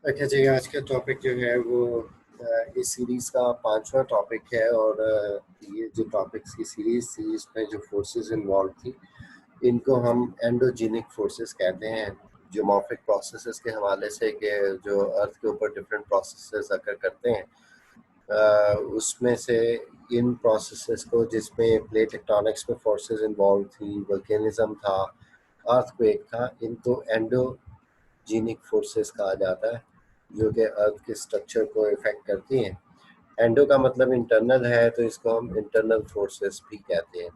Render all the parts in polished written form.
अच्छा जी, आज का टॉपिक जो है वो इस सीरीज़ का 5वां टॉपिक है। और ये जो टॉपिक्स की सीरीज़ में जो फोर्सेस इन्वॉल्व थी, इनको हम एंडोजेनिक फोर्सेस कहते हैं। ज्योमॉर्फिक प्रोसेसेस के हवाले से कि जो अर्थ के ऊपर डिफरेंट प्रोसेसेस अकर करते हैं, उसमें से इन प्रोसेसेस को, जिसमें प्लेट टेक्टोनिक्स में फोर्सेस इन्वॉल्व थी, वोल्केनिज्म था, अर्थक्वेक था, इनको एंडोजेनिक फोर्सेस कहा जाता है, जो कि अर्थ के स्ट्रक्चर को इफेक्ट करती हैं। एंडो का मतलब इंटरनल है, तो इसको हम इंटरनल फोर्सेस भी कहते हैं।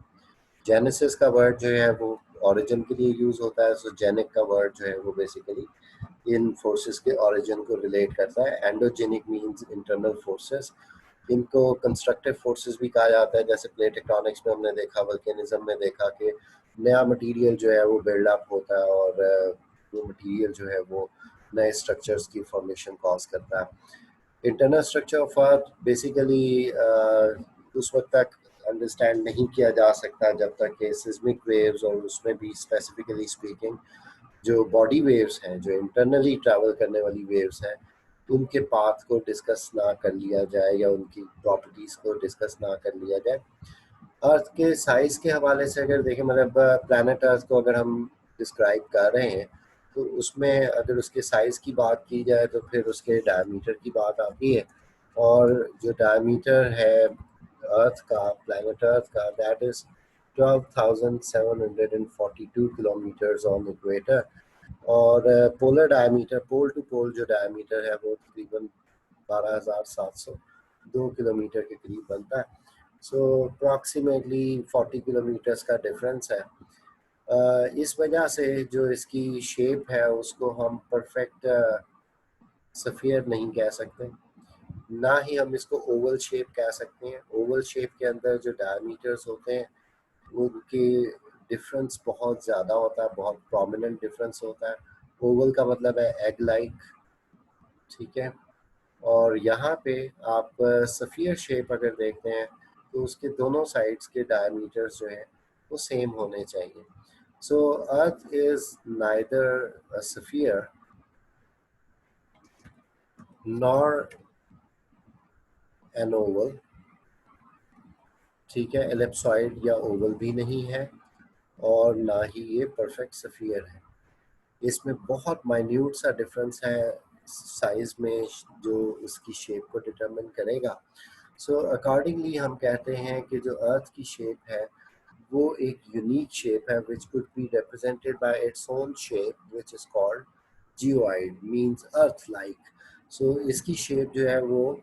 जेनेसिस का वर्ड जो है वो ओरिजिन के लिए यूज होता है, सो जेनिक का वर्ड जो है वो बेसिकली इन फोर्सेस के ओरिजिन को रिलेट करता है। Endogenic means internal forces. इनको कंस्ट्रक्टिव फोर्सेस भी कहा जाता है, जैसे प्लेट टेक्टोनिक्स में हमने देखा, वोल्केनिज्म में देखा कि नया मटेरियल जो है वो बिल्डअप होता है और वो मटेरियल जो है वो नए स्ट्रक्चर्स की फॉर्मेशन कॉज करता है। Internal structure of earth basically उस वक्त तक अंडरस्टैंड नहीं किया जा सकता जब तक कि सिस्मिक वेव्स, और उसमें भी स्पेसिफिकली स्पीकिंग जो बॉडी वेव्स हैं, जो इंटरनली ट्रैवल करने वाली वेव्स हैं, उनके पाथ को डिस्कस ना कर लिया जाए या उनकी प्रॉपर्टीज़ को डिस्कस ना कर लिया जाए। अर्थ के साइज़ के हवाले से अगर देखें, मतलब प्लैनेट अर्थ को अगर हम डिस्क्राइब कर रहे हैं, तो उसमें अगर उसके साइज़ की बात की जाए तो फिर उसके डायमीटर की बात आती है। और जो डायमीटर है अर्थ का, प्लैनेट अर्थ का, that is 12,742 kilometres on equator. और पोलर डायमीटर, पोल टू पोल जो डायमीटर है वो तकरीबन 12,702 किलोमीटर के करीब बनता है। सो अप्रॉक्सीमेटली 40 किलोमीटर्स का डिफरेंस है। इस वजह से जो इसकी शेप है उसको हम परफेक्ट सफ़ियर नहीं कह सकते, ना ही हम इसको ओवल शेप कह सकते हैं। ओवल शेप के अंदर जो डायमीटर्स होते हैं उनके डिफरेंस बहुत ज़्यादा होता है, बहुत प्रोमिनेंट डिफरेंस होता है। ओवल का मतलब है एग लाइक, ठीक है। और यहाँ पे आप सफ़ियर शेप अगर देखते हैं तो उसके दोनों साइड्स के डायमीटर्स जो है वो सेम होने चाहिए। So earth is neither a sphere nor an oval, ठीक है। एलिप्सॉइड या ओवल भी नहीं है, और ना ही ये परफेक्ट सफ़ियर है। इसमें बहुत माइन्यूट सा डिफरेंस है साइज में, जो इसकी शेप को डिटरमिन करेगा। सो अकॉर्डिंगली हम कहते हैं कि जो अर्थ की शेप है वो एक यूनिक शेप है, which could be represented by its own shape, which is called geoid, means earth like. So इसकी शेप जो है वो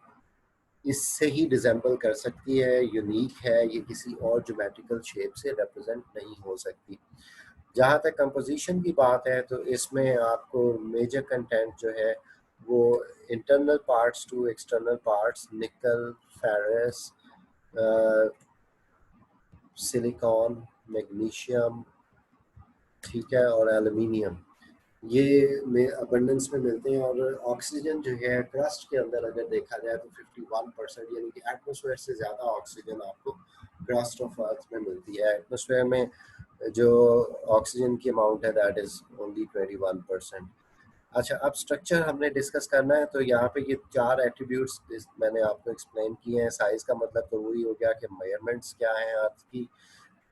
इससे ही रिजेंबल कर सकती है, यूनिक है, ये किसी और ज्योमेट्रिकल शेप से रिप्रेजेंट नहीं हो सकती। जहाँ तक कंपोजिशन की बात है तो इसमें आपको मेजर कंटेंट जो है वो internal parts to external parts, nickel, ferrous, silicon, magnesium, ठीक है, और एल्युमिनियम, ये में अबंडेंस में मिलते हैं। और ऑक्सीजन जो है क्रस्ट के अंदर अगर देखा जाए तो 51%, यानी कि एटमॉस्फेयर से ज़्यादा ऑक्सीजन आपको क्रस्ट ऑफ अर्थ में मिलती है। एटमॉस्फेयर में जो ऑक्सीजन की अमाउंट है दैट इज़ ओनली 21%। अच्छा, अब स्ट्रक्चर हमने डिस्कस करना है, तो यहाँ पे ये 4 एट्रीब्यूट्स मैंने आपको एक्सप्लेन किए हैं। साइज़ का मतलब तो वही हो गया कि मेजरमेंट्स क्या हैं अर्थ की,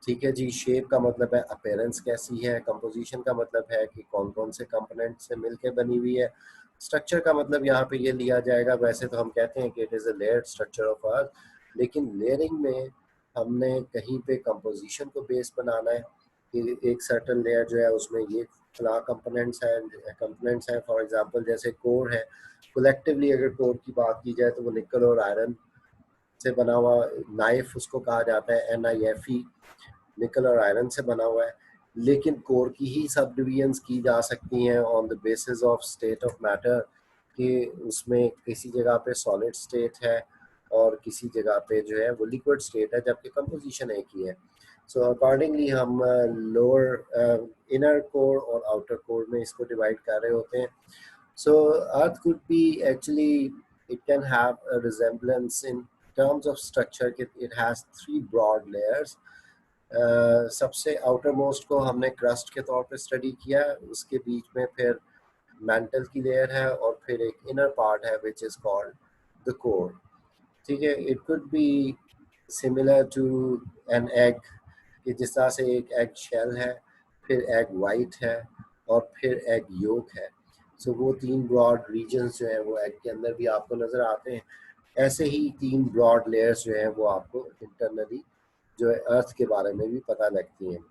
ठीक है जी। शेप का मतलब है अपीयरेंस कैसी है। कंपोजिशन का मतलब है कि कौन कौन से कंपोनेंट से मिलके बनी हुई है। स्ट्रक्चर का मतलब यहाँ पे ये लिया जाएगा, वैसे तो हम कहते हैं कि it is a layered structure of अर्थ, लेकिन लेयरिंग में हमने कहीं पे कंपोजिशन को बेस बनाना है कि एक सर्टन लेयर जो है उसमें ये फला कंपोनेंट्स हैं। फॉर एग्जांपल जैसे कोर है, कलेक्टिवली अगर कोर की बात की जाए तो वो निकल और आयरन से बना हुआ, नाइफ उसको कहा जाता है, NiFe, निकल और आयरन से बना हुआ है। लेकिन कोर की ही सब डिविजन्स की जा सकती हैं on the basis of state of matter, कि उसमें किसी जगह पे सॉलिड स्टेट है और किसी जगह पे जो है वो लिक्विड स्टेट है, जबकि कंपोजिशन एक ही है। सो अकॉर्डिंगली हम लोअर इनर कोर और आउटर कोर में इसको डिवाइड कर रहे होते हैं। So earth could be actually, it can have a resemblance in terms of structure it has 3 broad layers. सबसे आउटर मोस्ट को हमने क्रस्ट के तौर पे स्टडी किया, उसके बीच में फिर मेंटल की लेयर है और फिर एक इनर पार्ट है which is called the core. ठीक है, it could be similar to an egg, कि जिस तरह से एक एग शेल है, फिर एग वाइट है और फिर एग योक है. सो वो 3 ब्रॉड रीजन्स जो हैं वो एग के अंदर भी आपको नज़र आते हैं. ऐसे ही 3 ब्रॉड लेयर्स जो हैं वो आपको इंटरनली जो है अर्थ के बारे में भी पता लगती हैं.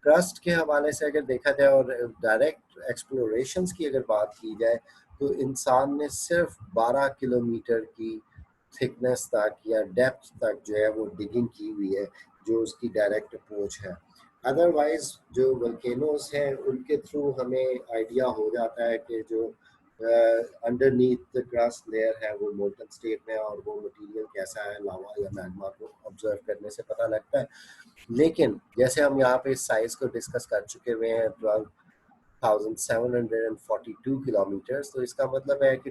क्रस्ट के हवाले से अगर देखा जाए और डायरेक्ट एक्सप्लोरेशंस की अगर बात की जाए तो इंसान ने सिर्फ 12 किलोमीटर की थिकनेस तक या डेप्थ तक जो है वो डिगिंग की हुई है, जो उसकी डायरेक्ट अप्रोच है. अदरवाइज जो वल्केनोस हैं उनके थ्रू हमें आइडिया हो जाता है कि जो अंडरनीथ द क्रस्ट लेयर है वो मोल्टन स्टेट में, और वो मटेरियल कैसा है लावा या मैग्मा को ऑब्जर्व करने से पता लगता है. लेकिन जैसे हम यहाँ पे साइज को डिस्कस कर चुके हुए हैं 12,742 किलोमीटर्स, तो इसका मतलब है कि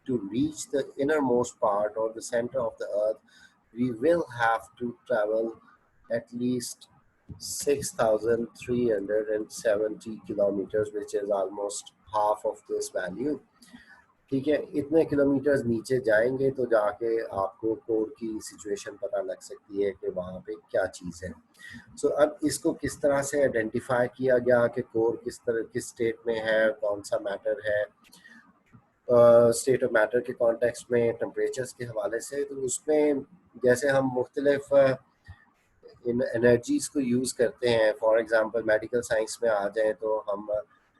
to reach the innermost part or the center of the earth we will have to travel at least 6,370 kilometers, which is almost half of this value. ठीक है, इतने किलोमीटर्स नीचे जाएंगे तो जाके आपको कोर की सिचुएशन पता लग सकती है कि वहाँ पे क्या चीज़ है. सो अब इसको किस तरह से आइडेंटिफाई किया गया कि कोर किस स्टेट में है, कौन सा मैटर है. स्टेट ऑफ मैटर के कॉन्टेक्स्ट में टेम्परेचर्स के हवाले से, तो उसमें जैसे हम मुख्तलिफ इन एनर्जीज़ को यूज़ करते हैं. फॉर एग्जांपल मेडिकल साइंस में आ जाए तो हम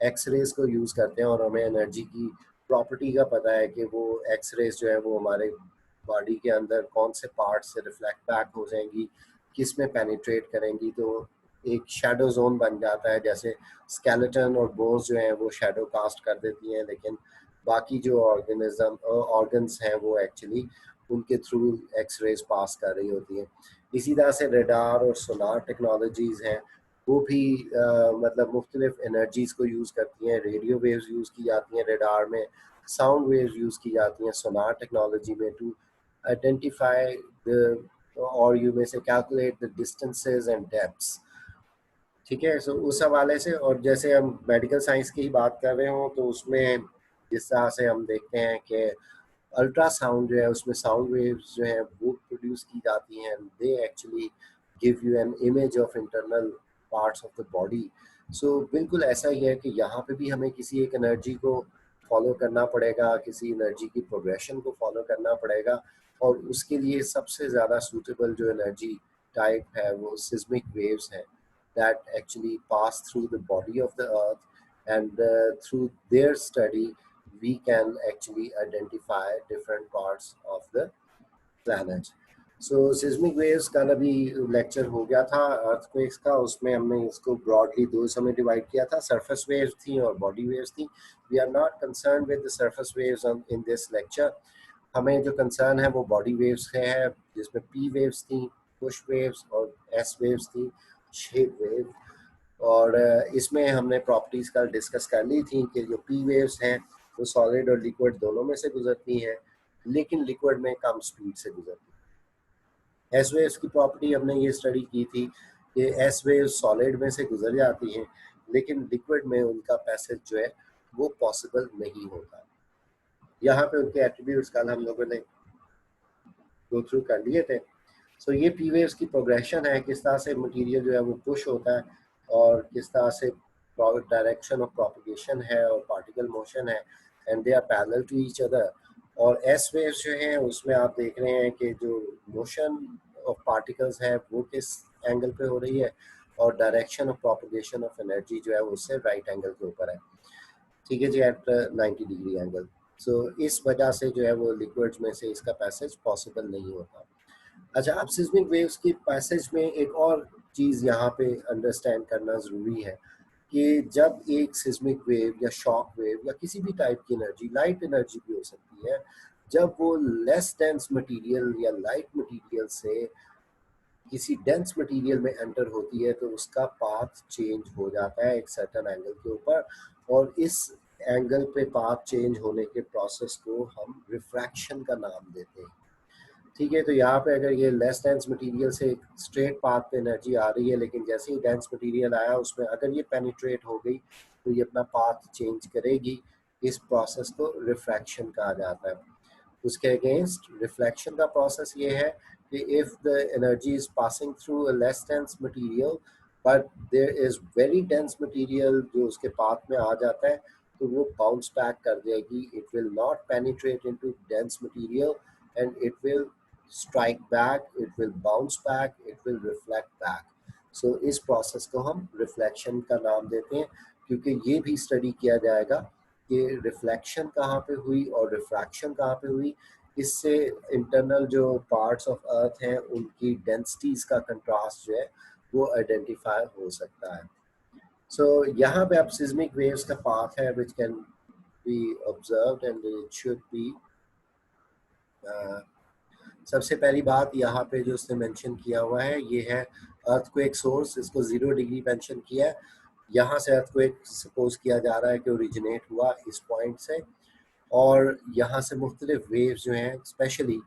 एक्स रेज को यूज़ करते हैं और हमें एनर्जी की प्रॉपर्टी का पता है कि वो एक्स रेज जो है वो हमारे बॉडी के अंदर कौन से पार्ट से रिफ्लेक्ट बैक हो जाएंगी, किस में पेनिट्रेट करेंगी, तो एक शेडो जोन बन जाता है. जैसे स्केलेटन और बोन्स जो हैं वो शेडो कास्ट कर देती हैं, लेकिन बाकी जो ऑर्गन्स हैं वो एक्चुअली उनके थ्रू एक्स रेज पास कर रही होती हैं. इसी तरह से रेडार और सोनार टेक्नोलॉजीज़ हैं, वो भी मतलब मुख्तलिफ एनर्जीज़ को यूज़ करती हैं. रेडियो वेव्स यूज़ की जाती हैं रेडार में, साउंड वेव्स यूज़ की जाती हैं सोनार टेक्नोलॉजी में टू आइडेंटिफाई द, और यू में से calculate the distances and depths. ठीक है, सो उस हवाले से. और जैसे हम मेडिकल साइंस की बात कर रहे हों तो उसमें जिस तरह से हम देखते हैं कि अल्ट्रासाउंड जो है उसमें साउंड वेव्स जो है वो प्रोड्यूस की जाती हैं, they actually give you an image of internal parts of the body. So बिल्कुल ऐसा ही है कि यहाँ पे भी हमें किसी एक एनर्जी को फॉलो करना पड़ेगा, किसी एनर्जी की प्रोग्रेशन को फॉलो करना पड़ेगा, और उसके लिए सबसे ज़्यादा सूटेबल जो एनर्जी टाइप है वो सिस्मिक वेव्स हैं that actually pass through the body of the earth, and through their study we can actually identify different parts of the planet. So seismic waves का अभी लेक्चर हो गया था earthquakes का, उसमें हमने इसको ब्रॉडली दो हिस्सों में डिवाइड किया था. सरफेस वेव्स थी और बॉडी वेव्स थी. We are not concern with the surface waves in this lecture. हमें जो कंसर्न है वो बॉडी वेव्स से है, जिसमें पी वेव्स थी, पुश वेव्स और एस वेव्स थी, शेप वेव. और इसमें हमने प्रॉपर्टीज़ का डिस्कस कर ली थी कि जो पी वेव्स हैं वो सॉलिड और लिक्विड दोनों में से गुजरती हैं, लेकिन लिक्विड में कम स्पीड से गुजरती है. एस वेव्स की प्रॉपर्टी हमने ये स्टडी की थी कि एस वेव्स सॉलिड में से गुजर जाती हैं, लेकिन लिक्विड में उनका पैसेज जो है वो पॉसिबल नहीं होता. यहाँ पे उनके एट्रीब्यूट्स कल हम लोगों ने गो थ्रू कर लिए थे. सो ये पी वेव्स की प्रोग्रेशन है, किस तरह से मटेरियल जो है वो पुश होता है और किस तरह से डायरेक्शन ऑफ प्रोपगेशन है और पार्टिकल मोशन है, and they are parallel to each other. और एस वेव्स जो हैं उसमें आप देख रहे हैं कि जो मोशन ऑफ पार्टिकल्स है वो किस एंगल पे हो रही है, और direction of propagation of energy जो है उससे राइट एंगल के ऊपर है. ठीक है जी, एट 90 डिग्री एंगल. सो इस वजह से जो है वो लिक्विड्स में से इसका पैसेज पॉसिबल नहीं होता. अच्छा, अब सिस्मिक वेव्स की पैसेज में एक और चीज़ यहाँ पे अंडरस्टैंड करना ज़रूरी है कि जब एक सिस्मिक वेव या शॉक वेव या किसी भी टाइप की एनर्जी, लाइट एनर्जी भी हो सकती है, जब वो लेस डेंस मटेरियल या लाइट मटेरियल से किसी डेंस मटेरियल में एंटर होती है तो उसका पाथ चेंज हो जाता है एक सर्टेन एंगल के ऊपर, और इस एंगल पे पाथ चेंज होने के प्रोसेस को हम रिफ्रैक्शन का नाम देते हैं. ठीक है, तो यहाँ पे अगर ये लेस डेंस मटेरियल से एक स्ट्रेट पाथ पे एनर्जी आ रही है, लेकिन जैसे ही डेंस मटेरियल आया उसमें अगर ये पेनिट्रेट हो गई तो ये अपना पाथ चेंज करेगी। इस प्रोसेस को रिफ्रैक्शन कहा जाता है। उसके अगेंस्ट रिफ्लेक्शन का प्रोसेस ये है कि if the energy is passing through a less dense material but there is very dense material जो उसके पाथ में आ जाता है, तो वो बाउंस बैक कर देगी। It will not penetrate into dense material and it will strike back, it will bounce back, it will reflect back. So इस प्रोसेस को हम रिफ्लेक्शन का नाम देते हैं, क्योंकि ये भी स्टडी किया जाएगा कि रिफ्लेक्शन कहाँ पे हुई और रिफ्रैक्शन कहाँ पे हुई। इससे इंटरनल जो पार्ट्स ऑफ अर्थ हैं उनकी डेंसिटीज का कंट्रास्ट जो है वो आइडेंटिफाई हो सकता है। सो यहाँ पे अब सिस्मिक वेव्स का पाथ है which can be observed and it should be. सबसे पहली बात यहाँ पे जो उसने मेंशन किया हुआ है ये है अर्थक्वेक सोर्स। इसको 0 डिग्री मेंशन किया है। यहाँ से अर्थक्वेक सपोज किया जा रहा है कि ओरिजिनेट हुआ इस पॉइंट से, और यहाँ से मुख्तलिफ वेव्स जो हैं स्पेशली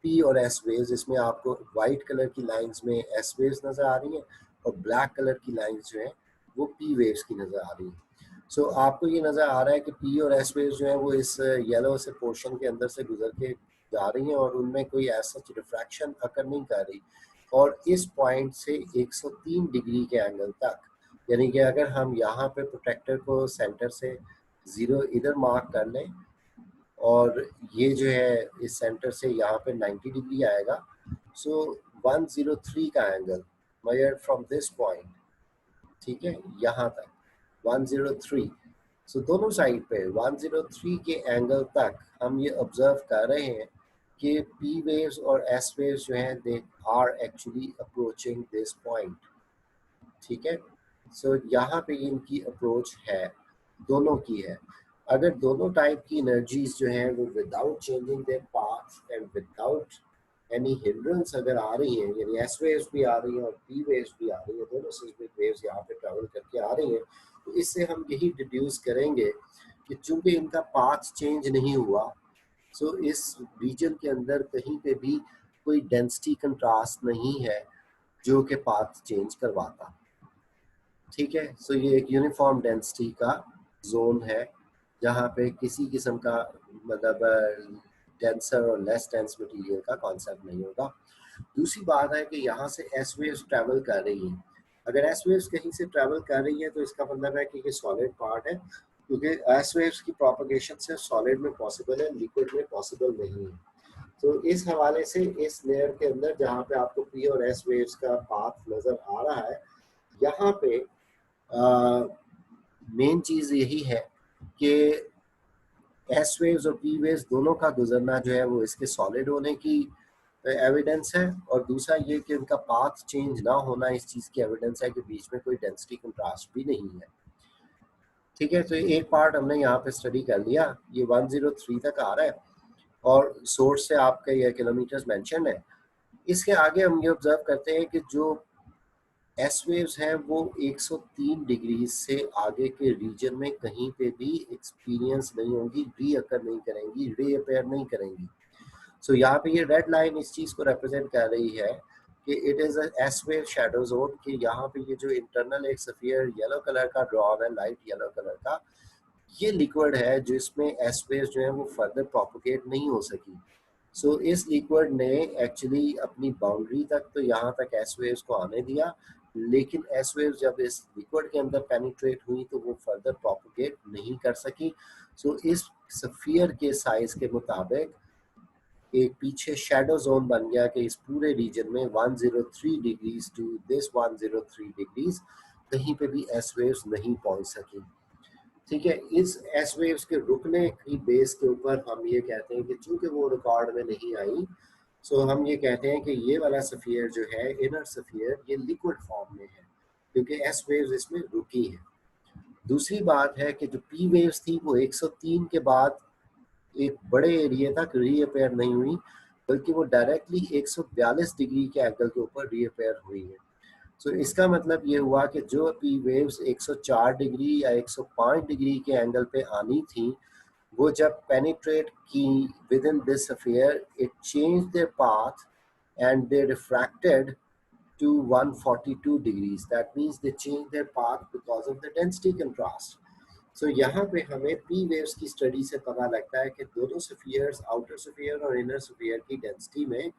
पी और एस वेव्स, इसमें आपको वाइट कलर की लाइंस में एस वेव्स नज़र आ रही हैं और ब्लैक कलर की लाइंस जो हैं वो पी वेव्स की नज़र आ रही हैं। सो आपको ये नज़र आ रहा है कि पी और एस वेव्स जो हैं वो इस येलो से पोर्शन के अंदर से गुजर के जा रही हैं और उनमें कोई ऐसा रिफ्रैक्शन अकर नहीं कर रही। और इस पॉइंट से 103 डिग्री के एंगल तक, यानी कि अगर हम यहाँ पे प्रोटेक्टर को सेंटर से 0 इधर मार्क कर लें और ये जो है इस सेंटर से यहाँ पे 90 डिग्री आएगा। सो 103 का angle measured from this point, ठीक है, यहाँ तक 103। सो दोनों साइड पे 103 के एंगल तक हम ये ऑब्जर्व कर रहे हैं कि पी वेव्स और एस वेव्स जो हैं they are actually approaching this point. ठीक है, सो यहाँ पे इनकी अप्रोच है, दोनों की है। अगर दोनों टाइप की एनर्जीज जो हैं वो without changing their path and without any hindrance अगर आ रही हैं, यानी एस वेव्स भी आ रही हैं और पी वेव्स भी आ रही हैं, दोनों सिस्मिक वेव्स यहाँ पे ट्रेवल करके आ रही हैं, तो इससे हम यही डिड्यूस करेंगे कि चूंकि इनका पाथ चेंज नहीं हुआ, सो इस रीजन के अंदर कहीं पे भी कोई डेंसिटी कंट्रास्ट नहीं है जो कि पाथ चेंज करवाता। ठीक है, सो ये एक यूनिफॉर्म डेंसिटी का जोन है जहाँ पे किसी किस्म का मतलब डेंसर और लेस डेंस मटेरियल का कॉन्सेप्ट नहीं होगा। दूसरी बात है कि यहाँ से एस वेव्स ट्रैवल कर रही हैं। अगर एस वेव्स कहीं से ट्रैवल कर रही है तो इसका मतलब है कि ये सॉलिड पार्ट है, क्योंकि एस वेव्स की प्रोपगेशन सिर्फ सॉलिड में पॉसिबल है, लिक्विड में पॉसिबल नहीं है। तो इस हवाले से इस लेयर के अंदर जहाँ पे आपको पी और एस वेव्स का पाथ नजर आ रहा है, यहाँ पे मेन चीज़ यही है कि एस वेव्स और पी वेव्स दोनों का गुजरना जो है वो इसके सॉलिड होने की एविडेंस है, और दूसरा ये कि उनका पाथ चेंज ना होना इस चीज़ की एविडेंस है कि बीच में कोई डेंसिटी कंट्रास्ट भी नहीं है। ठीक है, तो एक पार्ट हमने यहाँ पे स्टडी कर लिया, ये 103 तक आ रहा है और सोर्स से आपका ये किलोमीटर्स मेंशन है। इसके आगे हम ये ऑब्जर्व करते हैं कि जो एस वेव्स हैं वो 103 डिग्री से आगे के रीजन में कहीं पे भी एक्सपीरियंस नहीं होंगी, रीअकर नहीं करेंगी, रीअपेयर नहीं करेंगी। सो यहाँ पे ये रेड लाइन इस चीज़ को रिप्रेजेंट कर रही है कि it is S wave shadow zone, कि यहाँ पे ये जो इंटरनल एक सफियर येलो कलर का ड्रॉन है, लाइट येलो कलर का, ये लिक्विड है जिसमें एस वेव्स जो है वो फर्दर प्रोपोगेट नहीं हो सकी। सो इस लिक्विड ने एक्चुअली अपनी बाउंड्री तक तो यहाँ तक एस वेव्स को आने दिया, लेकिन एस वेव्स जब इस लिक्विड के अंदर पेनिट्रेट हुई तो वो फर्दर प्रोपोगेट नहीं कर सकी। सो इस सफियर के साइज के मुताबिक एक पीछे शेडो जोन बन गया कि इस पूरे रीजन में 103 डिग्रीज टू दिस 103 डिग्रीज कहीं पे भी एस वेव्स नहीं पहुंच सकी। ठीक है, इस एस वेव्स के रुकने की बेस के ऊपर हम ये कहते हैं कि चूंकि वो रिकॉर्ड में नहीं आई, सो हम ये कहते हैं कि ये वाला सफियर जो है, इनर सफियर, ये लिक्विड फॉर्म में है क्योंकि एस वेव्स इसमें रुकी हैं। दूसरी बात है कि जो पी वेव्स थी वो 103 के बाद एक बड़े एरिया तक रीअपेयर नहीं हुई, बल्कि वो डायरेक्टली 142 डिग्री के एंगल के ऊपर रीअपेयर हुई है। सो इसका मतलब ये हुआ कि जो पी वेव्स 104 डिग्री या 105 डिग्री के एंगल पे आनी थी, वो जब पेनिट्रेट की with in this sphere, it change their path and they refracted to 142 degrees. That means they changed their path because of the density contrast. So यहाँ पे हमें p waves की स्टडी से पता लगता है कि दोनों स्फीयर्स, आउटर स्फीयर और इनर स्फीयर की डेंसिटी में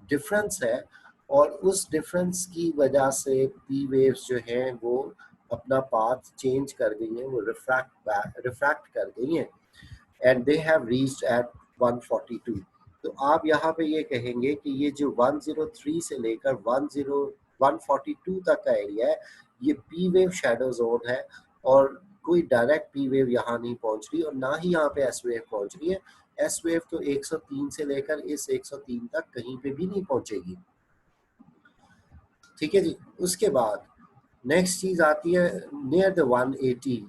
डिफरेंस है, और उस डिफरेंस की वजह से p waves जो हैं वो अपना पाथ चेंज कर गई हैं, वो रिफ्रैक्ट कर गई हैं, and they have reached eight 142. तो आप यहाँ पे ये कहेंगे कि ये जो 103 से लेकर 142 तक का एरिया है, ये पी वेव शैडो जोन है, और कोई डायरेक्ट पी वेव यहाँ नहीं पहुंच रही और ना ही यहाँ पे एस वेव पहुंच रही है। एस वेव तो 103 से लेकर इस 103 तक कहीं पे भी नहीं पहुंचेगी। ठीक है जी। उसके बाद नेक्स्ट चीज आती है नियर द 180,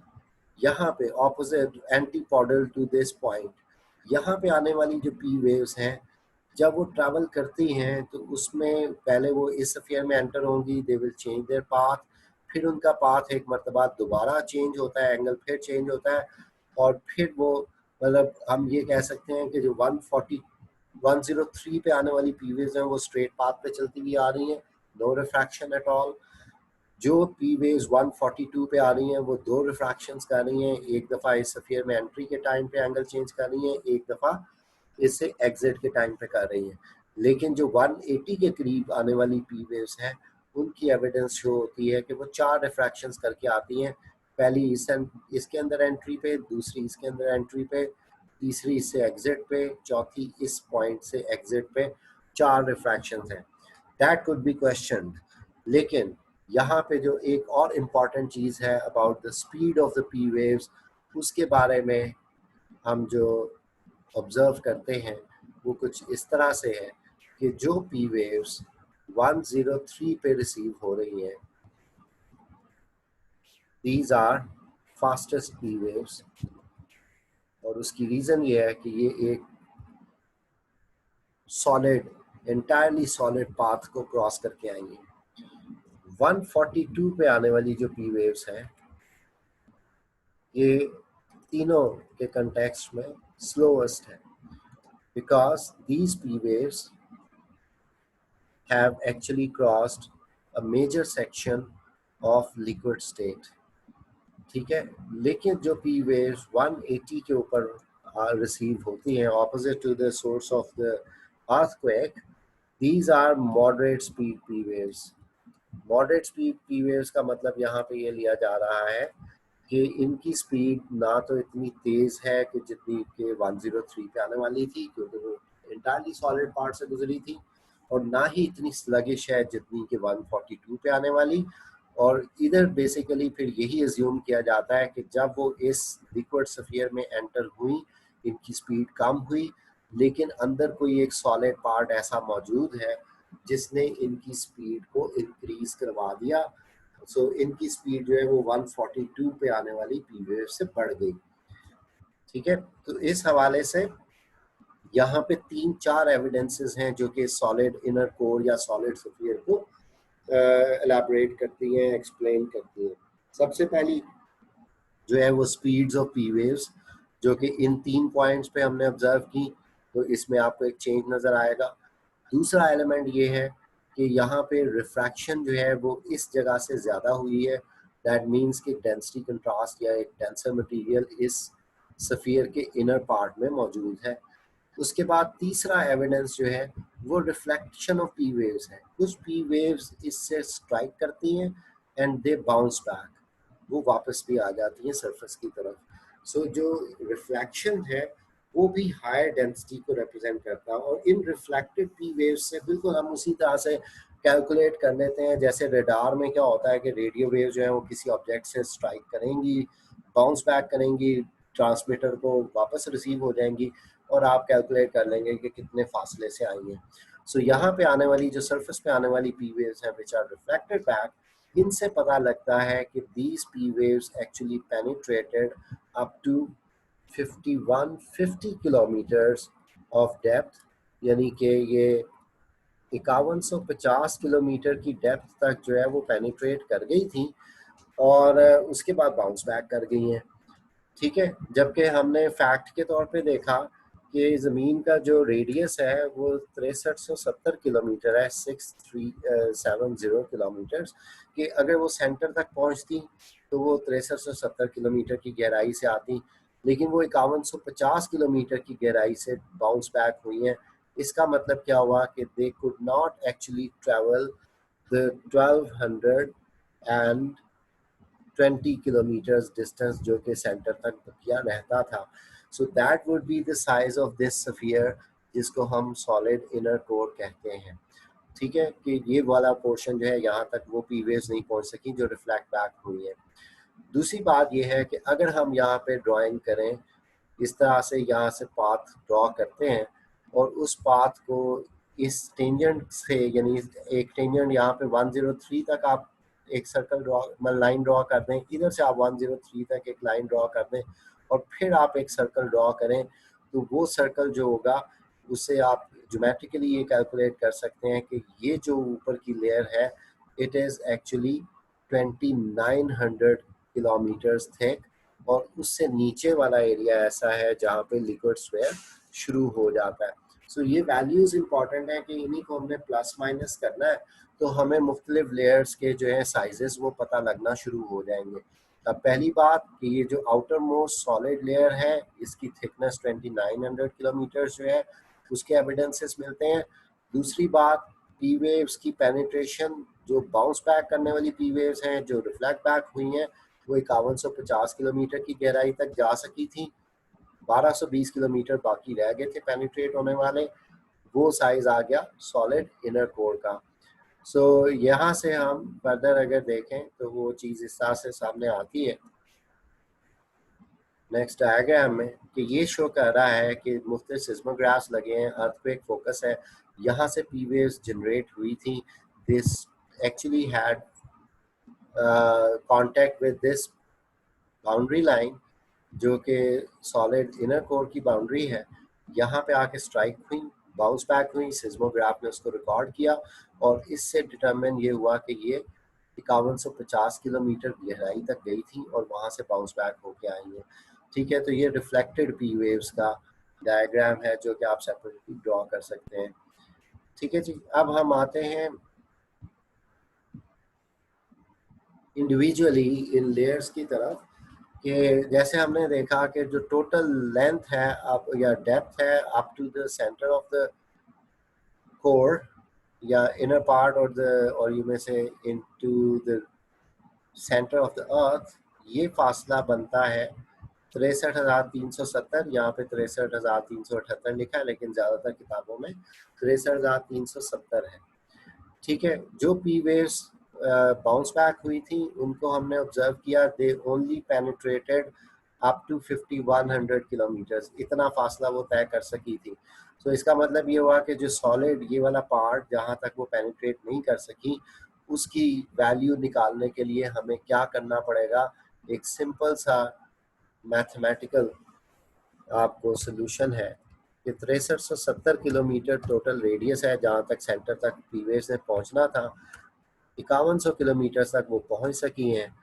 यहाँ पे opposite antipodal to this point, यहाँ पे आने वाली जो पी वेव्स हैं, जब वो ट्रैवल करती हैं तो उसमें पहले वो इस स्फीयर में एंटर होंगी, they will change their path, फिर उनका पाथ एक मरतबा दोबारा चेंज होता है, एंगल फिर चेंज होता है, और फिर वो मतलब हम ये कह सकते हैं कि जो 103 पे आने वाली पी वेव्स हैं वो स्ट्रेट पाथ पे चलती हुई आ रही हैं, नो रिफ्रैक्शन एट ऑल। जो पी वेव्स 142 पे आ रही हैं वो दो रिफ्रैक्शंस कर रही हैं, एक दफ़ा इस स्फीयर में एंट्री के टाइम पे एंगल चेंज कर रही हैं, एक दफ़ा इससे एग्जिट के टाइम पे कर रही हैं। लेकिन जो 180 के करीब आने वाली पी वेव्स हैं उनकी एविडेंस शो होती है कि वो चार रिफ्रैक्शंस करके आती हैं, पहली इसके अंदर एंट्री पे, दूसरी इसके अंदर एंट्री पे, तीसरी इससे एग्जिट पे, चौथी इस पॉइंट से एग्जिट पे, चार रिफ्रैक्शंस हैं। That could be question. लेकिन यहाँ पे जो एक और इम्पॉर्टेंट चीज़ है about the speed of the P waves, उसके बारे में हम जो ऑब्जर्व करते हैं वो कुछ इस तरह से है कि जो पी वेव्स 103 पे रिसीव हो रही हैं, these are fastest P waves, और उसकी रीज़न ये है कि ये एक सॉलिड, एंटायरली सॉलिड पाथ को क्रॉस करके आएंगे। 142 पे आने वाली जो पी वेव्स हैं ये तीनों के कंटेक्स्ट में स्लोएस्ट है, because these P waves have actually crossed a major section of liquid state. ठीक है। लेकिन जो P waves 180 के ऊपर रिसीव होती हैं opposite to the source of the earthquake, these are moderate speed P waves. Moderate speed P waves का मतलब यहाँ पे ये लिया जा रहा है कि इनकी स्पीड ना तो इतनी तेज है कि जितनी कि 103 पे आने वाली थी, क्योंकि वो इंटायरली सॉलिड पार्ट से गुजरी थी, और ना ही इतनी स्लगिश है जितनी कि 142 पे आने वाली। और इधर बेसिकली फिर यही अज्यूम किया जाता है कि जब वो इस लिक्विड स्फीयर में एंटर हुई इनकी स्पीड कम हुई, लेकिन अंदर कोई एक सॉलिड पार्ट ऐसा मौजूद है जिसने इनकी स्पीड को इंक्रीज करवा दिया। सो इनकी स्पीड जो है वो 142 पे आने वाली पी वेव से बढ़ गई। ठीक है। तो इस हवाले से यहाँ पे 3-4 एविडेंसेस हैं जो कि सॉलिड इनर कोर या सॉलिड स्फीयर को एलैबोरेट करती हैं, एक्सप्लेन करती हैं। सबसे पहली जो है वो स्पीड्स ऑफ पी वेव्स, जो कि इन 3 पॉइंट्स पे हमने ऑब्जर्व की, तो इसमें आपको एक चेंज नज़र आएगा। दूसरा एलिमेंट ये है कि यहाँ पे रिफ्रैक्शन जो है वो इस जगह से ज़्यादा हुई है, दैट मीन्स कि डेंसिटी कंट्रास्ट या एक डेंसर मटेरियल इस स्फीयर के इनर पार्ट में मौजूद है। उसके बाद तीसरा एविडेंस जो है वो रिफ्लेक्शन ऑफ पी वेव्स है। कुछ पी वेव्स इससे स्ट्राइक करती हैं एंड दे बाउंस बैक, वो वापस भी आ जाती हैं सरफेस की तरफ। सो जो रिफ्लेक्शन है वो भी हायर डेंसिटी को रिप्रेजेंट करता है, और इन रिफ्लेक्टेड पी वेव्स से बिल्कुल हम उसी तरह से कैलकुलेट कर लेते हैं जैसे रेडार में क्या होता है कि रेडियो वेव जो है वो किसी ऑब्जेक्ट से स्ट्राइक करेंगी, बाउंस बैक करेंगी, ट्रांसमीटर को वापस रिसीव हो जाएंगी, और आप कैलकुलेट कर लेंगे कि कितने फासले से आई हैं। सो यहाँ पे आने वाली जो सरफेस पे आने वाली पी वेव्स हैं विच आर रिफ्लेक्टेड बैक, इनसे पता लगता है कि these P waves actually penetrated up to 5150 kilometres of depth, यानी कि ये 5150 किलोमीटर की डेप्थ तक जो है वो पेनिट्रेट कर गई थी, और उसके बाद बाउंस बैक कर गई हैं। ठीक है, जबकि हमने फैक्ट के तौर पे देखा कि ज़मीन का जो रेडियस है वो 6370 किलोमीटर है, 6370 किलोमीटर, कि अगर वो सेंटर तक पहुंचती तो वो 6370 किलोमीटर की गहराई से आती, लेकिन वो 5150 किलोमीटर की गहराई से बाउंस बैक हुई हैं। इसका मतलब क्या हुआ कि they could not actually travel the 1220 kilometres distance जो कि सेंटर तक बकिया रहता था। So that would be the size of this sphere, जिसको हम सॉलिड इनर कोर कहते हैं। ठीक है, कि ये वाला पोर्शन जो है यहाँ तक वो पी वेव्स नहीं पहुँच सकी जो रिफ्लेक्ट बैक हुई है। दूसरी बात ये है कि अगर हम यहाँ पे ड्राइंग करें, इस तरह से यहाँ से पाथ ड्रॉ करते हैं और उस पाथ को इस टेंजेंट से, यानी एक टेंजेंट यहाँ पे 103 तक आप एक सर्कल ड्रॉ, लाइन ड्रॉ कर दें, इधर से आप 103 तक एक लाइन ड्रॉ कर दें और फिर आप एक सर्कल ड्रॉ करें, तो वो सर्कल जो होगा उससे आप ज्योमेट्रिकली ये कैलकुलेट कर सकते हैं कि ये जो ऊपर की लेयर है it is actually 2900 kilometres thick, और उससे नीचे वाला एरिया ऐसा है जहाँ पे लिक्विड स्फीयर शुरू हो जाता है। सो ये वैल्यूज इंपॉर्टेंट है कि इन्हीं को हमने प्लस माइनस करना है, तो हमें मुख्तलिफ लेयर्स के जो है साइजेस वो पता लगना शुरू हो जाएंगे। अब पहली बात कि ये जो आउटर मोस्ट सॉलिड लेयर है इसकी थिकनेस 2900 किलोमीटर जो है उसके एविडेंसेस मिलते हैं। दूसरी बात, पी वेव्स की पेनिट्रेशन, जो बाउंस बैक करने वाली पी वेव्स हैं जो रिफ्लेक्ट बैक हुई हैं वो 5150 किलोमीटर की गहराई तक जा सकी थी, 1220 किलोमीटर बाकी रह गए थे पेनिट्रेट होने वाले, वो साइज आ गया सॉलिड इनर कोर का। सो यहाँ से हम फर्दर अगर देखें तो वो चीज़ इस तरह से सामने आती है। नेक्स्ट डायग्राम में कि ये शो कर रहा है कि मुख्तलिफ सिस्मोग्राफ्स लगे हैं, अर्थक्वेक फोकस है, यहाँ से पी वेव्स जनरेट हुई थी। This actually had contact with this boundary line जो कि सॉलिड इनर कोर की बाउंड्री है, यहाँ पे आके स्ट्राइक हुई, बाउंस बैक हुई, सिस्मोग्राफ ने उसको रिकॉर्ड किया और इससे डिटरमिन ये हुआ कि ये 5150 किलोमीटर गहराई तक गई थी और वहाँ से बाउंस बैक होके आई है। ठीक है, तो ये रिफ्लेक्टेड पी वेव्स का डायग्राम है जो कि आप सेपरेटली ड्रॉ कर सकते हैं। ठीक है जी, अब हम आते हैं इंडिविजुअली इन लेयर्स की तरफ, कि जैसे हमने देखा कि जो टोटल लेंथ है अब या डेप्थ है up to the centre of the core या इनर पार्ट और यू में से into the centre of the earth, ये फासला बनता है 63,370। यहाँ पे 63,378 लिखा है लेकिन ज़्यादातर किताबों में 63,370 है। ठीक है, जो पी वेव्स बाउंस बैक हुई थी उनको हमने ऑब्जर्व किया, they only penetrated up to 5100 kilometres, इतना फासला वो तय कर सकी थी। तो इसका मतलब ये हुआ कि जो सॉलिड ये वाला पार्ट जहाँ तक वो पेनिट्रेट नहीं कर सकी उसकी वैल्यू निकालने के लिए हमें क्या करना पड़ेगा, एक सिंपल सा मैथमेटिकल आपको सोल्यूशन है कि 6370 किलोमीटर टोटल रेडियस है जहाँ तक सेंटर तक पी वेव्स ने पहुँचना था, 5100 किलोमीटर तक वो पहुँच सकी हैं,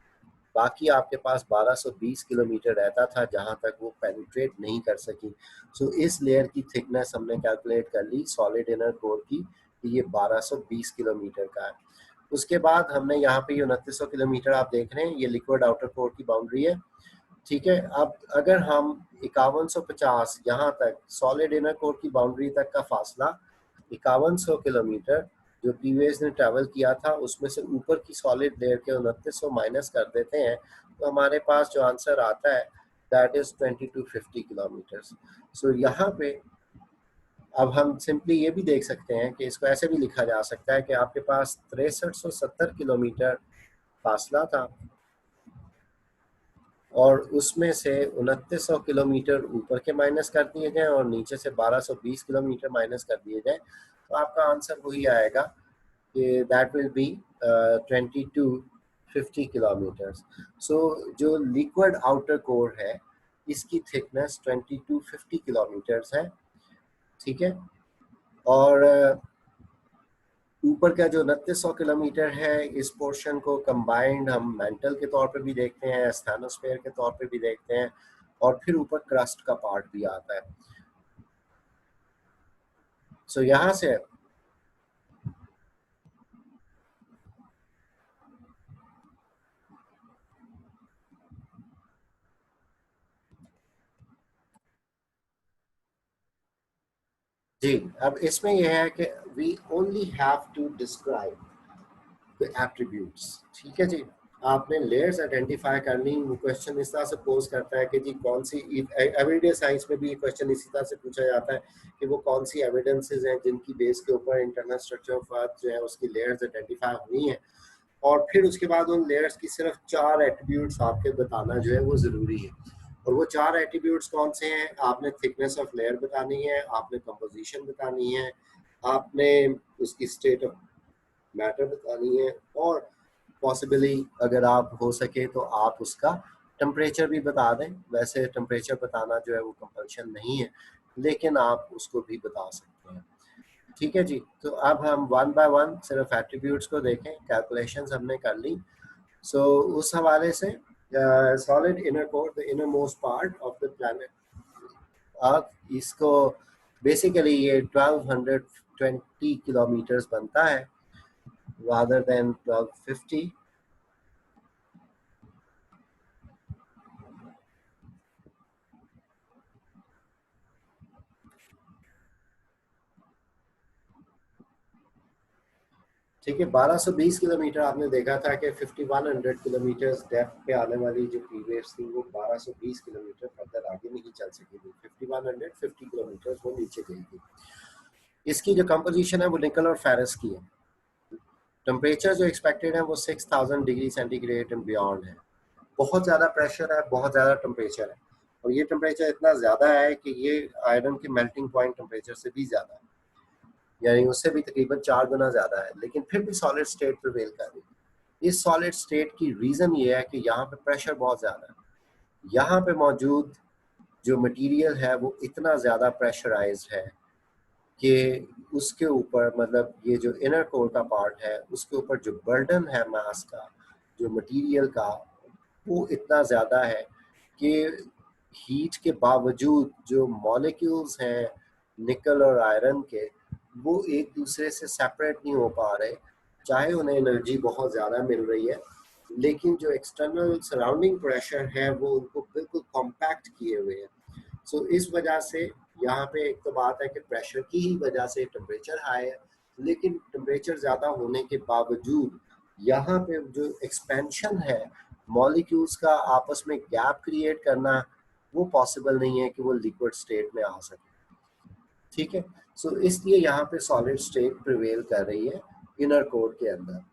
बाकी आपके पास 1220 किलोमीटर रहता था जहां तक वो पेनिट्रेट नहीं कर सकी। सो इस लेयर की थिकनेस हमने कैलकुलेट कर ली सॉलिड इनर कोर की कि ये 1220 किलोमीटर का है। उसके बाद हमने यहाँ पे 2900 किलोमीटर आप देख रहे हैं, ये लिक्विड आउटर कोर की बाउंड्री है। ठीक है, अब अगर हम 5150 यहाँ तक सॉलिड इनर कोर की बाउंड्री तक का फासला 5100 किलोमीटर जो पीवेज ने ट्रैवल किया था उसमें से ऊपर की सॉलिड लेयर के 2900 माइनस कर देते हैं तो हमारे पास जो आंसर आता है दैट इज 2250 किलोमीटर। सो यहाँ पे अब हम सिंपली ये भी देख सकते हैं कि इसको ऐसे भी लिखा जा सकता है कि आपके पास 6370 किलोमीटर फासला था और उसमें से 2900 किलोमीटर ऊपर के माइनस कर दिए जाएं और नीचे से 1220 किलोमीटर माइनस कर दिए जाएं, तो आपका आंसर वही आएगा कि दैट विल बी 2250 किलोमीटर्स। सो जो लिक्विड आउटर कोर है इसकी थिकनेस 2250 किलोमीटर्स है। ठीक है, और ऊपर का जो 2900 किलोमीटर है इस पोर्शन को कंबाइंड हम मेंटल के तौर पे भी देखते हैं, स्थानोस्फीयर के तौर पे भी देखते हैं। और फिर ऊपर क्रस्ट का पार्ट भी आता है। सो यहाँ से जी, अब इसमें यह है कि we only have to describe the attributes. ठीक है जी, आपने लेयर्स आइडेंटिफाई करनी। वो क्वेश्चन इस तरह से पोज करता है कि जी कौन सी, एवरीडे साइंस में भी क्वेश्चन इसी तरह से पूछा जाता है कि वो कौन सी एविडेंसेस हैं जिनकी बेस के ऊपर इंटरनल स्ट्रक्चर ऑफ अर्थ जो है उसकी लेयर्स आइडेंटिफाई हुई हैं, और फिर उसके बाद उन लेयर्स की सिर्फ 4 एट्रीब्यूट्स आपके बताना जो है वो ज़रूरी है। और वो 4 एट्रीब्यूट्स कौन से हैं? आपने थिकनेस ऑफ लेयर बतानी है, आपने कंपोजिशन बतानी है, आपने उसकी स्टेट ऑफ मैटर बतानी है, और पॉसिबली अगर आप हो सके तो आप उसका टेम्परेचर भी बता दें। वैसे टेम्परेचर बताना जो है वो कंपल्शन नहीं है, लेकिन आप उसको भी बता सकते हैं। ठीक है जी, तो अब हम वन बाय वन सिर्फ एट्रीब्यूट्स को देखें। कैलकुलेशंस हमने कर ली। सो उस हवाले से solid inner core, the innermost part of the planet earth, इसको बेसिकली ये 1220 किलोमीटर्स बनता है rather than 1250। ठीक है, 1220 किलोमीटर आपने देखा था कि 5100 किलोमीटर डेप्थ पे आने वाली जो पी वेव्स थी वो 1220 किलोमीटर फर्दर आगे नहीं चल सकी थी। 5150 किलोमीटर वो नीचे गई थी। इसकी जो कंपोजिशन है वो निकल और फेरस की है। टेम्परेचर जो एक्सपेक्टेड है वो 6000 डिग्री सेंटीग्रेड एंड बियॉन्ड है। बहुत ज़्यादा प्रेशर है, बहुत ज़्यादा टेम्परेचर है, और ये टेम्परेचर इतना ज़्यादा है कि ये आयरन के मेल्टिंग पॉइंट टेम्परेचर से भी ज़्यादा है, यानी उससे भी तकरीबन 4 गुना ज़्यादा है, लेकिन फिर भी सॉलिड स्टेट प्रिवेल कर रही है। इस सॉलिड स्टेट की रीज़न ये है कि यहाँ पे प्रेशर बहुत ज़्यादा है। यहाँ पे मौजूद जो मटेरियल है वो इतना ज़्यादा प्रेशराइज्ड है कि उसके ऊपर, मतलब ये जो इनर कोर का पार्ट है उसके ऊपर जो बर्डन है मास का, जो मटेरियल का, वो इतना ज़्यादा है कि हीट के बावजूद जो मॉलिक्यूल्स हैं निकल और आयरन के, वो एक दूसरे से सेपरेट नहीं हो पा रहे, चाहे उन्हें एनर्जी बहुत ज़्यादा मिल रही है, लेकिन जो एक्सटर्नल सराउंडिंग प्रेशर है वो उनको बिल्कुल कॉम्पैक्ट किए हुए हैं। सो इस वजह से यहाँ पे एक तो बात है कि प्रेशर की ही वजह से टेम्परेचर हाई है, लेकिन टेम्परेचर ज़्यादा होने के बावजूद यहाँ पे जो एक्सपेंशन है मॉलिक्यूल्स का आपस में गैप क्रिएट करना, वो पॉसिबल नहीं है कि वो लिक्विड स्टेट में आ सके। ठीक है, सो इसलिए यहाँ पे सॉलिड स्टेट प्रिवेल कर रही है इनर कोर के अंदर।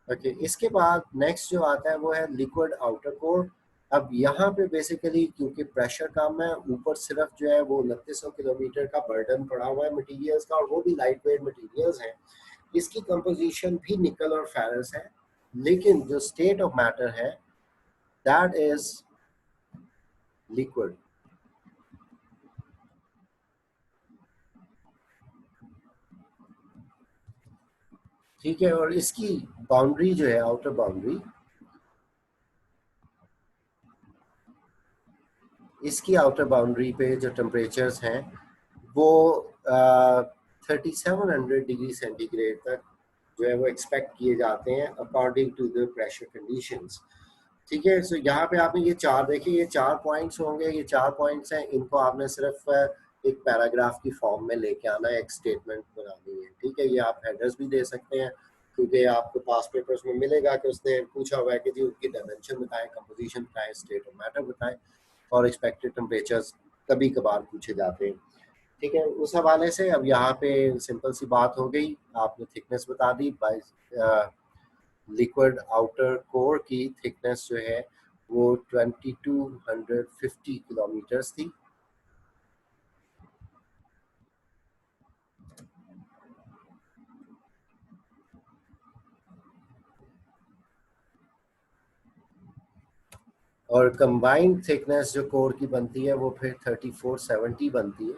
ओके, इसके बाद नेक्स्ट जो आता है वो है लिक्विड आउटर कोर। अब यहाँ पे बेसिकली क्योंकि प्रेशर कम है, ऊपर सिर्फ जो है वो 2900 किलोमीटर का बर्डन पड़ा हुआ है मटेरियल्स का, और वो भी लाइट वेट मटेरियल्स हैं। इसकी कंपोजिशन भी निकल और फेरस है, लेकिन जो स्टेट ऑफ मैटर है दैट इज लिक्विड। ठीक है, और इसकी बाउंड्री जो है, आउटर बाउंड्री, इसकी आउटर बाउंड्री पे जो टेम्परेचर्स हैं वो 3700 डिग्री सेंटीग्रेड तक जो है वो एक्सपेक्ट किए जाते हैं according to the pressure conditions. ठीक है, सो यहाँ पे आपने ये चार देखिए, ये 4 पॉइंट्स होंगे, ये 4 पॉइंट्स हैं, इनको आपने सिर्फ एक पैराग्राफ की फॉर्म में लेके आना है, एक स्टेटमेंट बनानी है। ठीक है, ये आप हेडर्स भी दे सकते हैं, क्योंकि आपको पास पेपर्स में मिलेगा कि उसने पूछा हुआ है कि जी उनकी डायमेंशन बताएं, कंपोजिशन बताएं, स्टेट ऑफ मैटर बताएं, और एक्सपेक्टेड टेम्परेचर्स कभी कभार पूछे जाते हैं। ठीक है, उस हवाले से अब यहाँ पे सिंपल सी बात हो गई, आपने थिकनेस बता दी। बाई लिक्विड आउटर कोर की थिकनेस जो है वो 2250 किलोमीटर्स थी। और कंबाइंड थिकनेस जो कोर की बनती है वो फिर 3470 बनती है,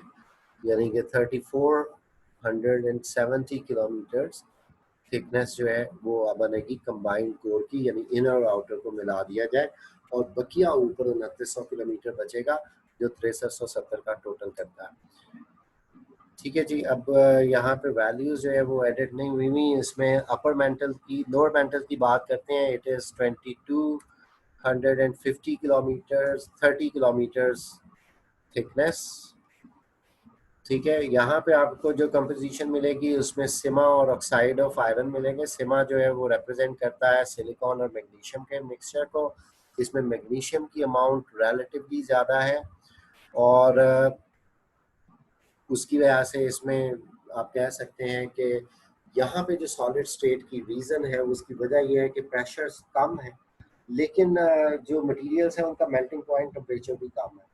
यानी कि 3470 किलोमीटर्स थिकनेस जो है वो बनेगी कंबाइंड कोर की, यानी इनर और आउटर को मिला दिया जाए। और बकिया ऊपर 2900 किलोमीटर बचेगा जो 6370 का टोटल करता है। ठीक है जी। अब यहाँ पे वैल्यूज जो है वो एडिट नहीं हुई हुई इसमें। अपर मेंटल की, लोअर मेंटल की बात करते हैं। It is 2250 kilometres, 30 kilometres thickness. ठीक है। यहाँ पे आपको जो कंपोजिशन मिलेगी उसमें सिमा और ऑक्साइड ऑफ आयरन मिलेंगे। सिमा जो है वो रिप्रेजेंट करता है सिलिकॉन और मैग्नीशियम के मिक्सचर को। इसमें मैग्नीशियम की अमाउंट रिलेटिवली ज़्यादा है और उसकी वजह से इसमें आप कह सकते हैं कि यहाँ पे जो सॉलिड स्टेट की रीज़न है उसकी वजह यह है कि प्रेशर कम है, लेकिन जो मटेरियल्स हैं उनका मेल्टिंग पॉइंट टेम्परेचर भी कम है।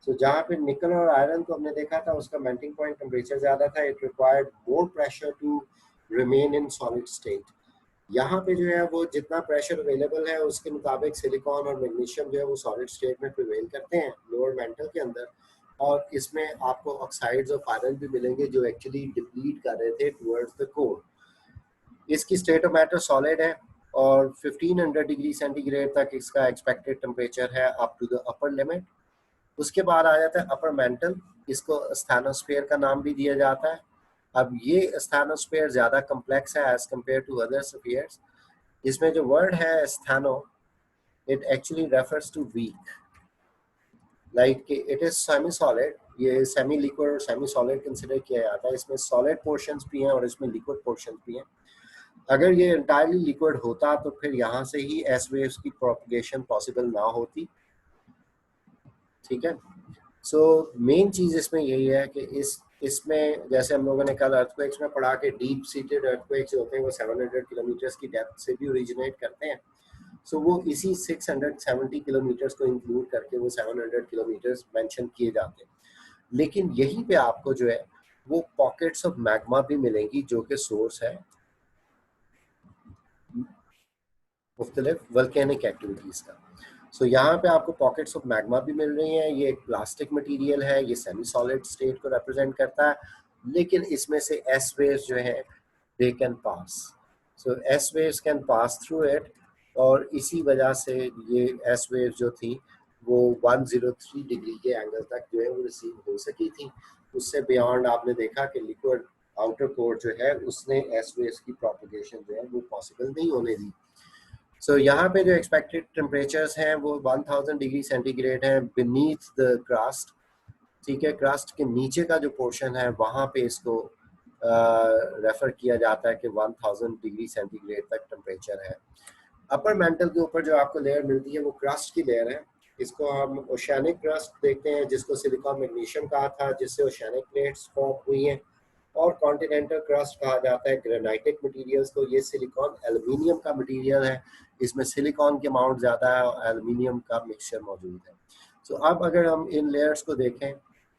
सो जहाँ पे निकल और आयरन को हमने देखा था उसका मेल्टिंग पॉइंट टेम्परेचर ज़्यादा था। It required more pressure to remain in solid state. यहाँ पे जो है वो जितना प्रेशर अवेलेबल है उसके मुताबिक सिलिकॉन और मैग्नीशियम जो है वो सॉलिड स्टेट में प्रिवेल करते हैं लोअर मेंटल के अंदर। और इसमें आपको ऑक्साइड्स ऑफ आयरन भी मिलेंगे जो एक्चुअली डिप्लीट कर रहे थे टुवर्ड्स द कोर। इसकी स्टेट ऑफ मैटर सॉलिड है और 1500 डिग्री सेंटीग्रेड तक इसका एक्सपेक्टेड टेम्परेचर है up to the upper limit. उसके बाद आ जाता है अपर मेंटल। इसको स्थानोस्फीयर का नाम भी दिया जाता है। अब ये स्थानोस्फीयर ज़्यादा कम्प्लेक्स है as compare to other spheres. इसमें जो वर्ड है astheno, it actually refers to weak, like it is semi solid. ये सेमी लिक्विड और सेमी सॉलिड कंसिडर किया जाता है। इसमें सॉलिड पोर्शंस भी हैं और इसमें लिक्विड पोर्शंस भी हैं। अगर ये इंटायरली लिक्विड होता तो फिर यहाँ से ही एस वेव्स की प्रोपगेशन पॉसिबल ना होती। ठीक है। सो मेन चीज़ इसमें यही है कि इसमें जैसे हम लोगों ने कल अर्थक्वेक्स में पढ़ा कि डीप सीटेड अर्थक्वेक्स होते हैं वो 700 किलोमीटर्स की डेप्थ से भी ओरिजिनेट करते हैं। सो वो इसी 670 किलोमीटर्स को इंक्लूड करके वो 700 किलोमीटर्स मेंशन किए जाते हैं। लेकिन यहीं पे आपको जो है वो पॉकेट्स ऑफ मैग्मा भी मिलेंगी जो कि सोर्स है मुख्तलिफ वल्केनिक एक्टिविटीज़ का। सो यहाँ पे आपको पॉकेट्स ऑफ मैग्मा भी मिल रही हैं। ये एक प्लास्टिक मटेरियल है, ये सेमी सॉलिड स्टेट को रिप्रेजेंट करता है, लेकिन इसमें से एस वेव्स जो है they can pass. So S waves can pass through it और इसी वजह से ये एस वेव्स जो थी वो 103 डिग्री के एंगल तक जो है वो रिसीव हो सकी थी। उससे बियॉन्ड आपने देखा कि लिक्विड आउटर कोर जो है उसने एस वेव्स की प्रोपगेशन जो है वो पॉसिबल नहीं होने दी। सो यहाँ पे जो एक्सपेक्टेड टेम्परेचर्स हैं वो 1000 डिग्री सेंटीग्रेड है बीनीथ द क्रस्ट। ठीक है। क्रस्ट के नीचे का जो पोर्शन है वहाँ पे इसको रेफर किया जाता है कि 1000 डिग्री सेंटीग्रेड तक टेम्परेचर है। अपर मेंटल के ऊपर जो आपको लेयर मिलती है वो क्रस्ट की लेयर है। इसको हम ओशियानिक क्रस्ट देखते हैं जिसको सिलिकॉन मैग्नीशियम कहा था, जिससे ओशियानिक प्लेट्स फॉर्म हुई हैं। और कॉन्टिनेंटल क्रस्ट कहा जाता है ग्रेनाइटिक मटेरियल्स को। ये सिलिकॉन एल्युमिनियम का मटेरियल है, इसमें सिलिकॉन की अमाउंट ज़्यादा है और एल्युमिनियम का मिक्सचर मौजूद है। सो अब अगर हम इन लेयर्स को देखें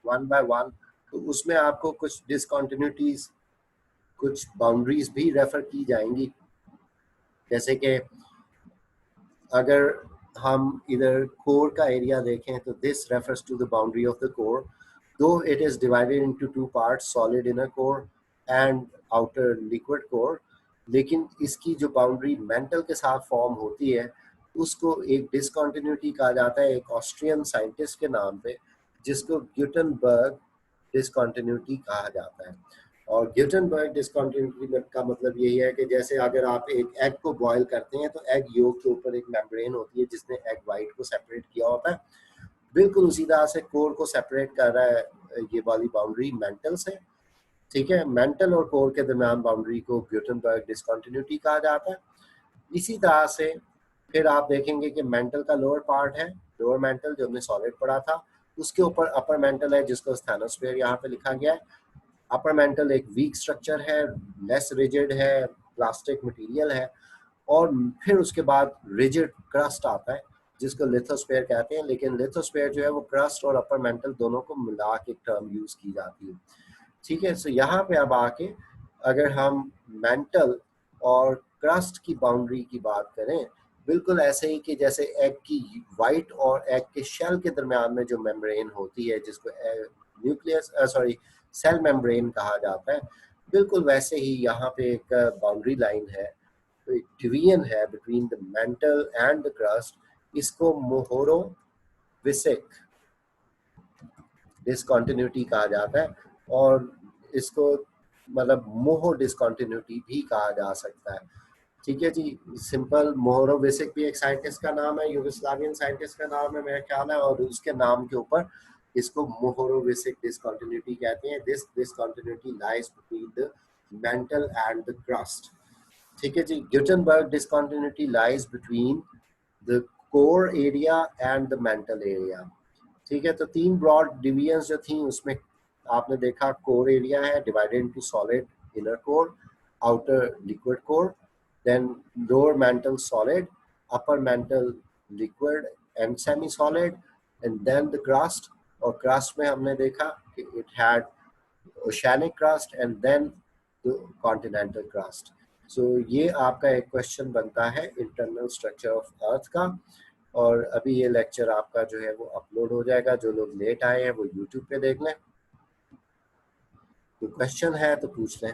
वन बाय वन तो उसमें आपको कुछ डिसकॉन्टिन्यूटीज, कुछ बाउंड्रीज भी रेफर की जाएंगी। जैसे कि अगर हम इधर कोर का एरिया देखें तो this refers to the boundary of the core, though it is divided into two parts, solid inner core and outer liquid core. लेकिन इसकी जो बाउंड्री मेंटल के साथ फॉर्म होती है उसको एक डिसकॉन्टिन्यूटी कहा जाता है, एक ऑस्ट्रियन साइंटिस्ट के नाम पे, जिसको ग्यूटनबर्ग डिसकॉन्टिन्यूटी कहा जाता है। और ग्यूटनबर्ग डिसकॉन्टिन्यूटी का मतलब यही है कि जैसे अगर आप एक एग को बॉयल करते हैं तो एग योक के ऊपर एक मेम्ब्रेन होती है जिसने एग वाइट को सेपरेट किया होता है। बिल्कुल उसी तरह से कोर को सेपरेट कर रहा है ये वाली बाउंड्री मेंटल से। ठीक है। मेंटल और कोर के दरमियान बाउंड्री को ग्यूटनबर्ग डिसकॉन्टिन्यूटी कहा जाता है। इसी तरह से फिर आप देखेंगे कि मेंटल का लोअर पार्ट है, लोअर मेंटल जो हमने सॉलिड पढ़ा था, उसके ऊपर अपर मेंटल है जिसको स्थानोस्फीयर यहाँ पे लिखा गया है। अपर मेंटल एक वीक स्ट्रक्चर है, लेस रिजिड है, प्लास्टिक मटेरियल है। और फिर उसके बाद रिजिड क्रस्ट आता है जिसको लिथोस्फीयर कहते हैं। लेकिन लिथोस्फीयर जो है वो क्रस्ट और अपर मेंटल दोनों को मिला के टर्म यूज की जाती है। ठीक है। सो यहाँ पे अब आके अगर हम मेंटल और क्रस्ट की बाउंड्री की बात करें, बिल्कुल ऐसे ही कि जैसे एग की वाइट और एग के शेल के दरमियान में जो मेम्ब्रेन होती है जिसको न्यूक्लियस सॉरी सेल मेम्ब्रेन कहा जाता है, बिल्कुल वैसे ही यहाँ पे एक बाउंड्री लाइन है, डिवीजन है between the mantle and the crust. इसको मोहोरोविसिक डिसकंटिन्यूटी कहा जाता है, और इसको मतलब मोहो डिसकंटिन्यूटी भी कहा जा सकता है। ठीक है जी, सिंपल मोहोरोविसिक भी एक साइंटिस्ट का नाम है, यूगोस्लावियन साइंटिस्ट का नाम है मेरा ख्याल है, और उसके नाम के ऊपर इसको मोहोरोविसिक डिसकंटिन्यूटी कहते हैं। This discontinuity lies between the mantle and the crust. ठीक है जी, Gutenberg discontinuity lies between the core area and the mantle area. ठीक है, तो तीन ब्रॉड डिवीजन्स जो थी उसमें आपने देखा कोर एरिया है divided into solid inner core, outer liquid core, then lower mantle solid, upper mantle liquid and semi solid, and then the crust, और crust में हमने देखा कि it had oceanic crust and then the continental crust. So ये आपका एक question बनता है इंटरनल स्ट्रक्चर ऑफ अर्थ का, और अभी ये लेक्चर आपका जो है वो अपलोड हो जाएगा। जो लोग लेट आए हैं वो यूट्यूब पे देख लें, तो क्वेश्चन है तो पूछ लें।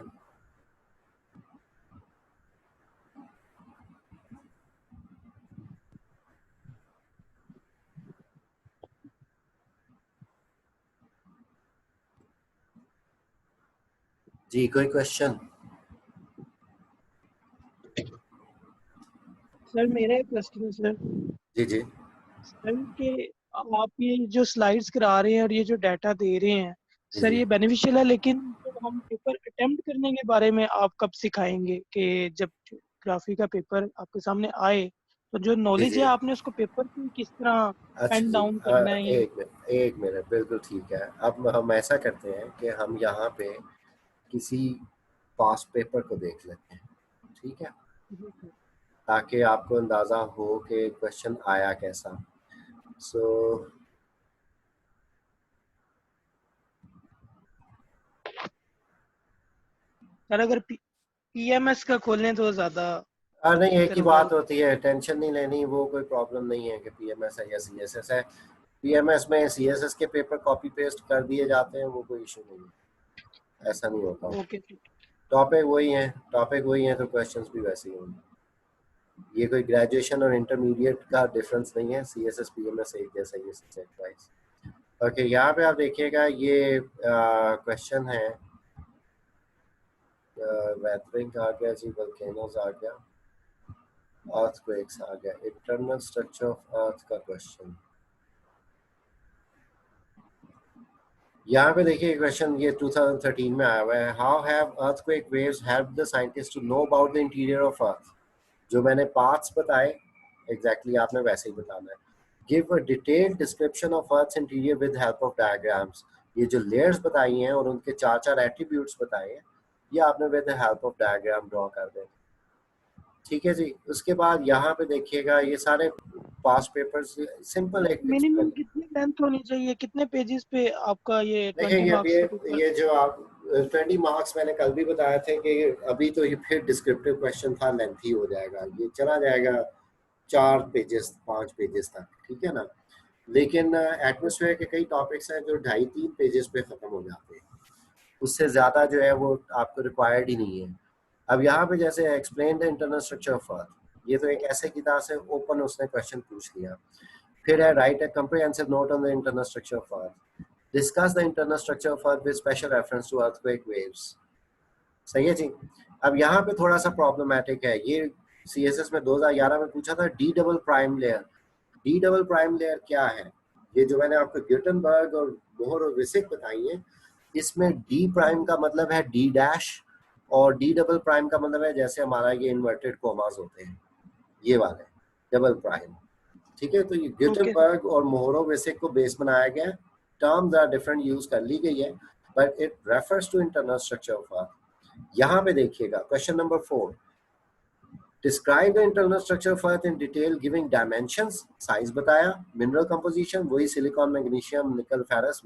जी कोई क्वेश्चन? सर मेरा एक क्वेश्चन है सर। जी जी सर कि आप ये जो स्लाइड्स करा रहे हैं और ये जो डाटा दे रहे हैं जी सर, जी। ये बेनिफिशियल है, लेकिन जब हम पेपर अटेम्प्ट करने के बारे में आप कब सिखाएंगे कि जब ग्राफी का पेपर आपके सामने आए तो जो जी नॉलेज जी है आपने उसको पेपर पे किस तरह अच्छा पेन जी, डाउन करना है? एक मिनट बिल्कुल ठीक है। अब हम ऐसा करते हैं कि हम यहाँ पे किसी पास्ट पेपर को देख लेते हैं, ठीक है, ताकि आपको अंदाज़ा हो कि क्वेश्चन आया कैसा। सो सर अगर पीएमएस का खोलें तो ज़्यादा नहीं, एक बेहतर ही होगा। बात होती है, टेंशन नहीं लेनी, वो कोई प्रॉब्लम नहीं है कि पीएमएस है या सीएसएस है। पीएमएस में सीएसएस के पेपर कॉपी पेस्ट कर दिए जाते हैं, वो कोई इशू नहीं है, ऐसा नहीं होता। ओके टॉपिक वही है तो क्वेश्चंस भी वैसे ही होंगे। ये कोई ग्रेजुएशन और इंटरमीडिएट का डिफरेंस नहीं है, सीएसएस पीएमएस एक जैसा ही है सब्जेक्ट वाइज। ओके, यहाँ पे आप देखिएगा ये क्वेश्चन है, वेदरिंग आ गया जी, वोल्केनोज आ गया, अर्थक्वेक्स आ गया, इंटरनल स्ट्रक्चर ऑफ अर्थ का क्वेश्चन। यहाँ पे देखिए क्वेश्चन ये 2013 में आया हुआ है। How have earthquake waves helped the scientist to know about the interior of earth. जो मैंने पार्ट्स बताए एग्जैक्टली आपने वैसे ही बताना है। Give a detailed description of earth interior with help of diagrams. ये जो लेयर्स बताई हैं और उनके चार चार एट्रीब्यूट्स बताए हैं, ये आपने with help of diagram draw कर देना। ठीक है जी, उसके बाद यहाँ पे देखिएगा ये सारे पास्ट पेपर्स, सिंपल एक मिनिमम कितनी लेंथ होनी चाहिए, कितने पेजेस पे आपका ये 20 देखेंगे। अब मार्क्स का पेपर? ये जो आप 20 मार्क्स मैंने कल भी बताया थे कि अभी तो ये फिर डिस्क्रिप्टिव क्वेश्चन था, लेंथी हो जाएगा, ये चला जाएगा 4 पेजेस 5 पेजेस तक, ठीक है ना। लेकिन एटमॉस्फेयर के कई टॉपिक्स हैं जो 2.5-3 पेजेस पे खत्म हो जाते हैं, उससे ज्यादा जो है वो आपको रिक्वायर्ड ही नहीं है। अब यहाँ पे जैसे explain the internal structure of अर्थ, ये तो एक ऐसे की तरह से ओपन उसने क्वेश्चन पूछ लिया। फिर है write a comprehensive note on the internal structure of earth, discuss the internal structure of earth with special reference to earthquake waves. सही है जी। अब यहाँ पे थोड़ा सा प्रॉब्लमैटिक है, ये सीएसएस में 2011 में पूछा था D double prime layer. D double prime layer क्या है? ये जो मैंने आपको ग्यूटेनबर्ग और मोहोरोविसिक बताई है, इसमें डी प्राइम का मतलब है डी डैश, और डी डबल प्राइम का मतलब है जैसे हमारा ये इन्वर्टेड कोमास होते हैं, ये वाले डबल प्राइम। ठीक है, तो ये ओके ग्यूटेनबर्ग और मोहोरोविसिक को बेस बनाया गया है। टर्म्स आर डिफरेंट यूज कर ली गई है, but it refers to internal structure of earth. यहाँ पे देखिएगा question number 4, describe the internal structure of earth in detail giving dimensions, size बताया, मिनरल कंपोजिशन वही सिलिकॉन मैग्नीशियम निकल फेरस